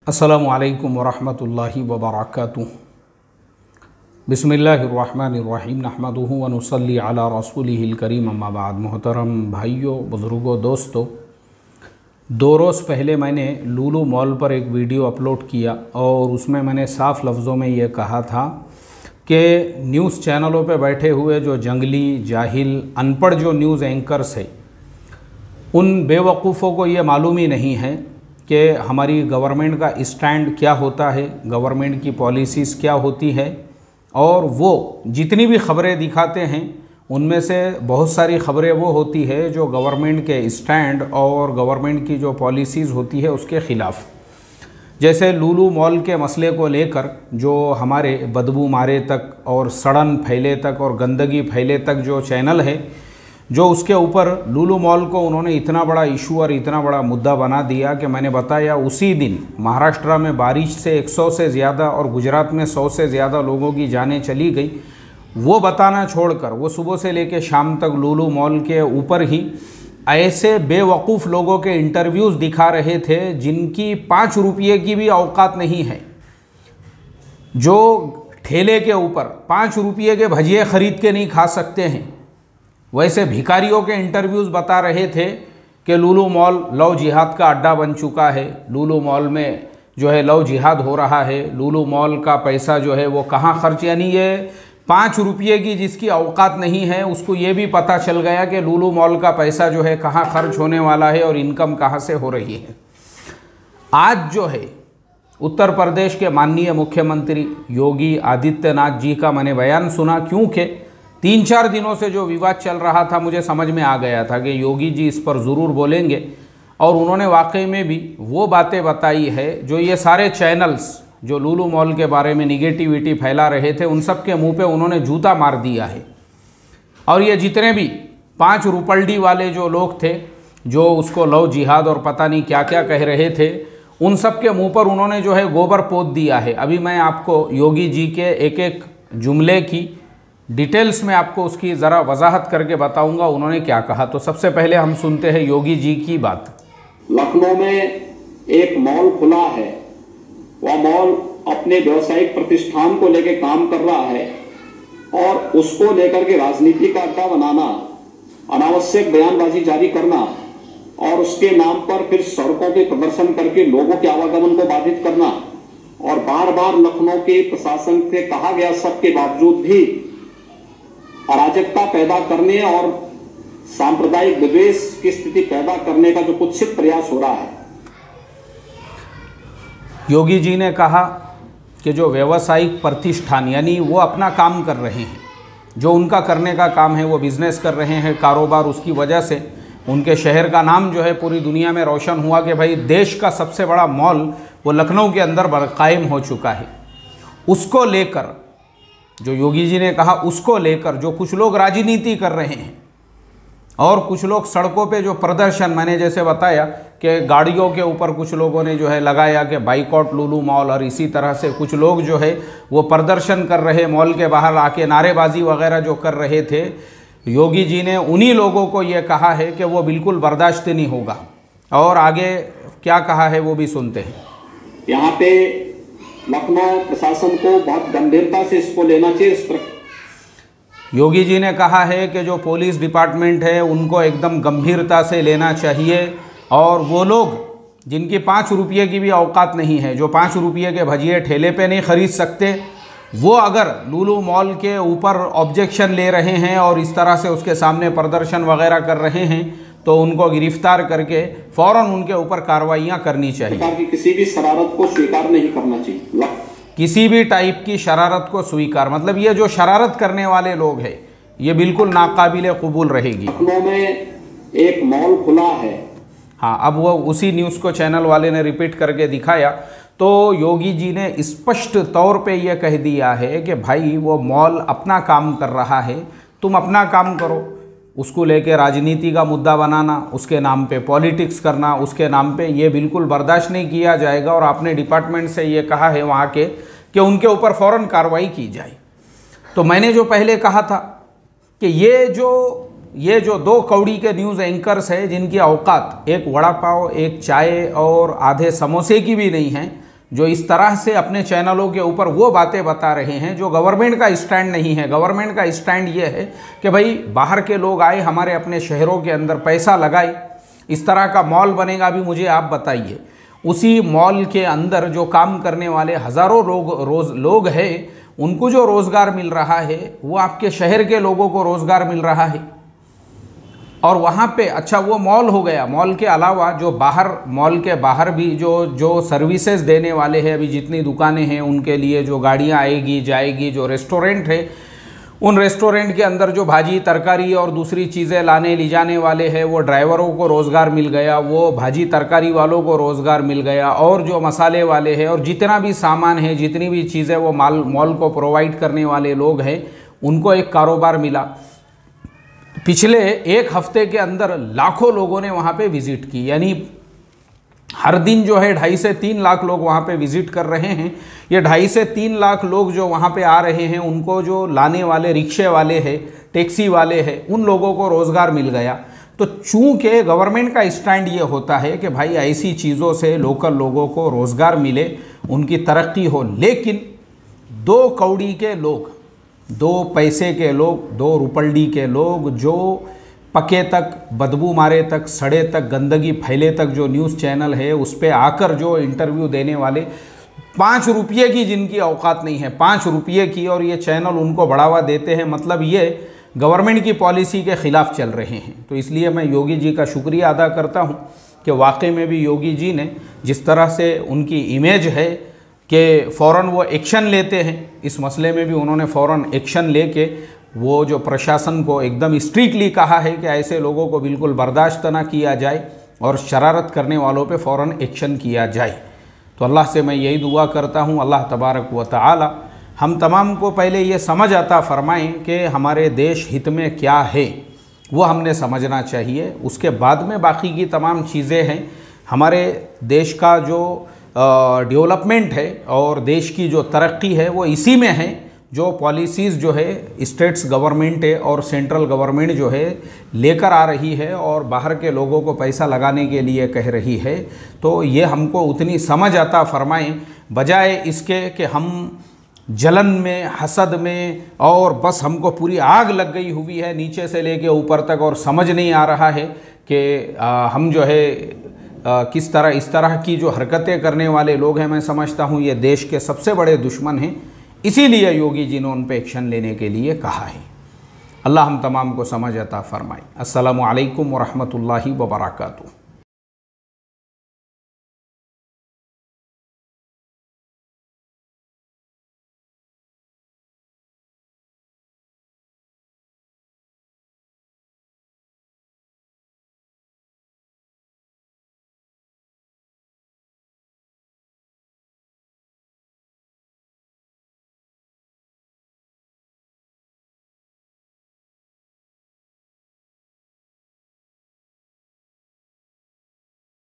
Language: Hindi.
अस्सलामु अलैकुम वरहमतुल्लाहि वबरकातुहू। बिस्मिल्लाहिर्रहमानिर्रहीम नहमदुहु व नुसल्ली अला रसूलिहिल करीम अम्मा बाद। मोहतरम भाइयों, बुज़ुर्गों, दोस्तों, 2 रोज़ पहले मैंने लुलु मॉल पर एक वीडियो अपलोड किया और उसमें मैंने साफ़ लफ्ज़ों में ये कहा था कि न्यूज़ चैनलों पे बैठे हुए जो जंगली, जाहिल, अनपढ़ जो न्यूज़ एंकर्स है, उन बेवकूफ़ों को ये मालूम ही नहीं है कि हमारी गवर्नमेंट का स्टैंड क्या होता है, गवर्नमेंट की पॉलिसीज़ क्या होती है। और वो जितनी भी खबरें दिखाते हैं उनमें से बहुत सारी खबरें वो होती है जो गवर्नमेंट के स्टैंड और गवर्नमेंट की जो पॉलिसीज़ होती है उसके ख़िलाफ़। जैसे लुलु मॉल के मसले को लेकर जो हमारे बदबू मारे तक और सड़न फैले तक और गंदगी फैले तक जो चैनल है, जो उसके ऊपर लुलु मॉल को उन्होंने इतना बड़ा इशू और इतना बड़ा मुद्दा बना दिया कि मैंने बताया उसी दिन महाराष्ट्र में बारिश से 100 से ज़्यादा और गुजरात में 100 से ज़्यादा लोगों की जानें चली गई। वो बताना छोड़कर वो सुबह से लेकर शाम तक लुलु मॉल के ऊपर ही ऐसे बेवकूफ़ लोगों के इंटरव्यूज़ दिखा रहे थे जिनकी 5 रुपये की भी औकात नहीं है, जो ठेले के ऊपर 5 रुपये के भजिए ख़रीद के नहीं खा सकते हैं। वैसे भिखारियों के इंटरव्यूज़ बता रहे थे कि लुलु मॉल लव जिहाद का अड्डा बन चुका है, लुलु मॉल में जो है लव जिहाद हो रहा है, लुलु मॉल का पैसा जो है वो कहाँ खर्च, यानी ये 5 रुपये की जिसकी औकात नहीं है उसको ये भी पता चल गया कि लुलु मॉल का पैसा जो है कहाँ खर्च होने वाला है और इनकम कहाँ से हो रही है। आज जो है उत्तर प्रदेश के माननीय मुख्यमंत्री योगी आदित्यनाथ जी का मैंने बयान सुना, क्योंकि 3-4 दिनों से जो विवाद चल रहा था मुझे समझ में आ गया था कि योगी जी इस पर ज़रूर बोलेंगे। और उन्होंने वाकई में भी वो बातें बताई है जो ये सारे चैनल्स जो लुलु मॉल के बारे में निगेटिविटी फैला रहे थे उन सब के मुंह पे उन्होंने जूता मार दिया है। और ये जितने भी 5 रुपल्डी वाले जो लोग थे जो उसको लव जिहाद और पता नहीं क्या क्या कह रहे थे, उन सब के मुँह पर उन्होंने जो है गोबर पोत दिया है। अभी मैं आपको योगी जी के एक एक जुमले की डिटेल्स में आपको उसकी ज़रा वजाहत करके बताऊंगा उन्होंने क्या कहा। तो सबसे पहले हम सुनते हैं योगी जी की बात। लखनऊ में एक मॉल खुला है, वह मॉल अपने व्यवसायिक प्रतिष्ठान को लेकर काम कर रहा है और उसको लेकर के राजनीति का अड्डा बनाना, अनावश्यक बयानबाजी जारी करना और उसके नाम पर फिर सड़कों के प्रदर्शन करके लोगों के आवागमन को बाधित करना और बार बार लखनऊ के प्रशासन से कहा गया सबके बावजूद भी अराजकता पैदा करने और सांप्रदायिक विद्वेष की स्थिति पैदा करने का जो कुत्सित प्रयास हो रहा है। योगी जी ने कहा कि जो व्यावसायिक प्रतिष्ठान यानी वो अपना काम कर रहे हैं, जो उनका करने का काम है, वो बिजनेस कर रहे हैं, कारोबार, उसकी वजह से उनके शहर का नाम जो है पूरी दुनिया में रोशन हुआ कि भाई देश का सबसे बड़ा मॉल वो लखनऊ के अंदर कायम हो चुका है। उसको लेकर जो योगी जी ने कहा, उसको लेकर जो कुछ लोग राजनीति कर रहे हैं और कुछ लोग सड़कों पे जो प्रदर्शन, मैंने जैसे बताया कि गाड़ियों के ऊपर कुछ लोगों ने जो है लगाया कि बाइकआउट लुलु मॉल, और इसी तरह से कुछ लोग जो है वो प्रदर्शन कर रहे, मॉल के बाहर आके नारेबाजी वगैरह जो कर रहे थे, योगी जी ने उन्हीं लोगों को ये कहा है कि वो बिल्कुल बर्दाश्त नहीं होगा। और आगे क्या कहा है वो भी सुनते हैं। यहाँ पे लखनऊ प्रशासन को बहुत गंभीरता से इसको लेना चाहिए। योगी जी ने कहा है कि जो पुलिस डिपार्टमेंट है उनको एकदम गंभीरता से लेना चाहिए और वो लोग जिनकी 5 रुपये की भी औकात नहीं है, जो 5 रुपये के भजिए ठेले पे नहीं ख़रीद सकते, वो अगर लुलु मॉल के ऊपर ऑब्जेक्शन ले रहे हैं और इस तरह से उसके सामने प्रदर्शन वगैरह कर रहे हैं तो उनको गिरफ्तार करके फ़ौरन उनके ऊपर कार्रवाइयाँ करनी चाहिए। किसी भी शरारत को स्वीकार नहीं करना चाहिए, किसी भी टाइप की शरारत को स्वीकार, मतलब ये जो शरारत करने वाले लोग हैं ये बिल्कुल नाकाबिले कबूल रहेगी। लखनऊ में एक मॉल खुला है। हाँ, अब वो उसी न्यूज़ को चैनल वाले ने रिपीट करके दिखाया तो योगी जी ने स्पष्ट तौर पे ये कह दिया है कि भाई वो मॉल अपना काम कर रहा है, तुम अपना काम करो। उसको लेके राजनीति का मुद्दा बनाना, उसके नाम पे पॉलिटिक्स करना, उसके नाम पे ये बिल्कुल बर्दाश्त नहीं किया जाएगा। और आपने डिपार्टमेंट से ये कहा है वहाँ के कि उनके ऊपर फ़ौरन कार्रवाई की जाए। तो मैंने जो पहले कहा था कि ये जो 2 कौड़ी के न्यूज़ एंकर्स हैं जिनकी औकात एक वड़ा पाव, एक चाय और आधे समोसे की भी नहीं है, जो इस तरह से अपने चैनलों के ऊपर वो बातें बता रहे हैं जो गवर्नमेंट का स्टैंड नहीं है। गवर्नमेंट का स्टैंड ये है कि भाई बाहर के लोग आए, हमारे अपने शहरों के अंदर पैसा लगाए, इस तरह का मॉल बनेगा भी मुझे आप बताइए। उसी मॉल के अंदर जो काम करने वाले हज़ारों लोग हैं, उनको जो रोज़गार मिल रहा है वो आपके शहर के लोगों को रोज़गार मिल रहा है। और वहाँ पे अच्छा वो मॉल हो गया, मॉल के अलावा जो बाहर, मॉल के बाहर भी जो सर्विसेज देने वाले हैं, अभी जितनी दुकानें हैं उनके लिए जो गाड़ियाँ आएगी जाएगी, जो रेस्टोरेंट है उन रेस्टोरेंट के अंदर जो भाजी तरकारी और दूसरी चीज़ें लाने ले जाने वाले हैं, वो ड्राइवरों को रोज़गार मिल गया, वो भाजी तरकारी वालों को रोज़गार मिल गया, और जो मसाले वाले हैं और जितना भी सामान है, जितनी भी चीज़ें वो मॉल को प्रोवाइड करने वाले लोग हैं, उनको एक कारोबार मिला। पिछले एक हफ्ते के अंदर लाखों लोगों ने वहाँ पे विज़िट की, यानी हर दिन जो है 2.5 से 3 लाख लोग वहाँ पे विज़िट कर रहे हैं। ये 2.5 से 3 लाख लोग जो वहाँ पे आ रहे हैं, उनको जो लाने वाले रिक्शे वाले हैं, टैक्सी वाले हैं, उन लोगों को रोज़गार मिल गया। तो चूँकि गवर्नमेंट का स्टैंड ये होता है कि भाई ऐसी चीज़ों से लोकल लोगों को रोज़गार मिले, उनकी तरक्की हो, लेकिन 2 कौड़ी के लोग, 2 पैसे के लोग, 2 रुपल्डी के लोग, जो पके तक, बदबू मारे तक, सड़े तक, गंदगी फैले तक जो न्यूज़ चैनल है उस पर आकर जो इंटरव्यू देने वाले, 5 रुपये की जिनकी औकात नहीं है, 5 रुपये की, और ये चैनल उनको बढ़ावा देते हैं, मतलब ये गवर्नमेंट की पॉलिसी के ख़िलाफ़ चल रहे हैं। तो इसलिए मैं योगी जी का शुक्रिया अदा करता हूँ कि वाकई में भी योगी जी ने जिस तरह से उनकी इमेज है कि फ़ौरन वो एक्शन लेते हैं, इस मसले में भी उन्होंने फ़ौरन एक्शन लेके वो जो प्रशासन को एकदम स्ट्रिक्टली कहा है कि ऐसे लोगों को बिल्कुल बर्दाश्त ना किया जाए और शरारत करने वालों पे फ़ौरन एक्शन किया जाए। तो अल्लाह से मैं यही दुआ करता हूँ, अल्लाह तबारक व तआला हम तमाम को पहले ये समझ आता फ़रमाएँ कि हमारे देश हित में क्या है, वो हमने समझना चाहिए। उसके बाद में बाकी की तमाम चीज़ें हैं। हमारे देश का जो डेवलपमेंट है और देश की जो तरक्की है वो इसी में है, जो पॉलिसीज़ जो है स्टेट्स गवर्नमेंट है और सेंट्रल गवर्नमेंट जो है लेकर आ रही है और बाहर के लोगों को पैसा लगाने के लिए कह रही है। तो ये हमको उतनी समझ आता फ़रमाएँ, बजाय इसके कि हम जलन में, हसद में, और बस हमको पूरी आग लग गई हुई है नीचे से लेके ऊपर तक और समझ नहीं आ रहा है कि हम जो है किस तरह, इस तरह की जो हरकतें करने वाले लोग हैं, मैं समझता हूँ ये देश के सबसे बड़े दुश्मन हैं। इसीलिए योगी जी ने उन पर एक्शन लेने के लिए कहा है। अल्लाह हम तमाम को समझ अता फ़रमाए। अस्सलामु अलैकुम व रहमतुल्लाहि व बरकातुहू।